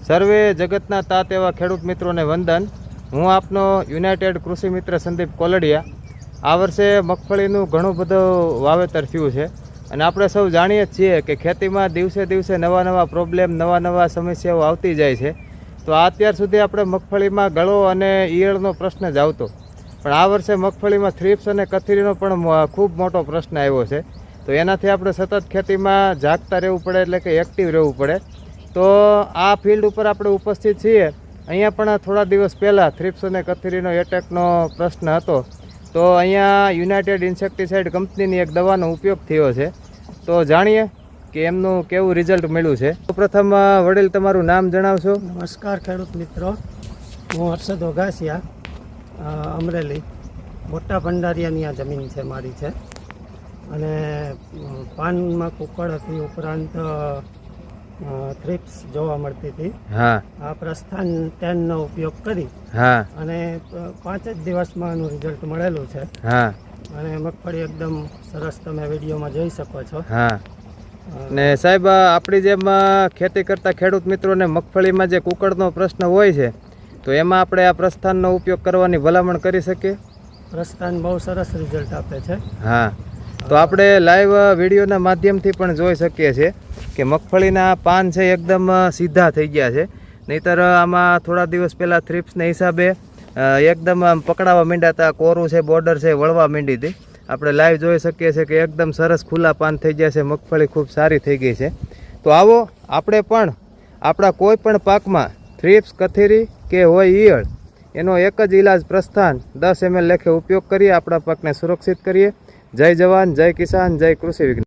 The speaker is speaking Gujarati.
સર્વે જગતના તાત એવા ખેડૂત મિત્રોને વંદન। હું આપનો યુનાઇટેડ કૃષિ મિત્ર સંદીપ કોલડિયા। આ વર્ષે મગફળીનું ઘણું બધું વાવેતર થયું છે અને આપણે સૌ જાણીએ જ છીએ કે ખેતીમાં દિવસે દિવસે નવા નવા પ્રોબ્લેમ, નવા સમસ્યાઓ આવતી જાય છે। તો અત્યાર સુધી આપણે મગફળીમાં ગળો અને ઈયળનો પ્રશ્ન જ આવતો, પણ આ વર્ષે મગફળીમાં થ્રિપ્સ અને કથીરીનો પણ ખૂબ મોટો પ્રશ્ન આવ્યો છે। તો એનાથી આપણે સતત ખેતીમાં જાગતા રહેવું પડે, એટલે કે એક્ટિવ રહેવું પડે। તો આ ફિલ્ડ ઉપર આપણે ઉપસ્થિત છીએ। અહીંયા પણ થોડા દિવસ પહેલાં થ્રિપ્સ અને કથીરીનો એટેકનો પ્રશ્ન હતો, તો અહીંયા યુનાઇટેડ ઇન્સેક્ટિસાઇડ કંપનીની એક દવાનો ઉપયોગ થયો છે। તો જાણીએ કે એમનું કેવું રિઝલ્ટ મળ્યું છે। પ્રથમ વડીલ તમારું નામ જણાવશો? નમસ્કાર ખેડૂત મિત્રો, હું હર્ષદ ઓઘાસિયા, અમરેલી મોટા ભંડારિયાની આ જમીન છે મારી છે, અને પાનમાં કુકળ હતી, ઉપરાંત થ્રિપ્સ જોવા મળતી હતી। હા, આ પ્રસ્થાન 10નો ઉપયોગ કરી અને 5 જ દિવસમાં આનું રિઝલ્ટ મળેલું છે। હા, અને મગફળી એકદમ સરસ, તમે વિડીયોમાં જોઈ શકો છો। હા, ને સાહેબ, આપણી જેમ ખેતી કરતા ખેડૂત મિત્રોને મગફળીમાં જે કુકળનો પ્રશ્ન હોય છે, તો એમાં આપણે આ પ્રસ્થાનનો ઉપયોગ કરવાની ભલામણ કરી શકીએ? પ્રસ્થાન બહુ સરસ રિઝલ્ટ આપે છે। હા, તો આપણે લાઈવ વિડીયોના માધ્યમથી પણ જોઈ શકીએ છીએ કે મગફળીના પાન છે એકદમ સીધા થઈ ગયા છે, નહીંતર આમાં થોડા દિવસ પહેલાં થ્રિપ્સના હિસાબે એકદમ આમ પકડાવા માંડ્યા હતા, કોરું છે, બોર્ડર છે, વળવા માંડી હતી। આપણે લાઈવ જોઈ શકીએ છીએ કે એકદમ સરસ ખુલ્લા પાન થઈ ગયા છે, મગફળી ખૂબ સારી થઈ ગઈ છે। તો આવો આપણે પણ આપણા કોઈ પણ પાકમાં થ્રિપ્સ, કથીરી કે હોય ઈયળ, એનો એક જ ઇલાજ પ્રસ્થાન 10 ml લેખે ઉપયોગ કરીએ, આપણા પાકને સુરક્ષિત કરીએ। જય જવાન, જય કિસાન, જય કૃષિ વિજ્ઞાન।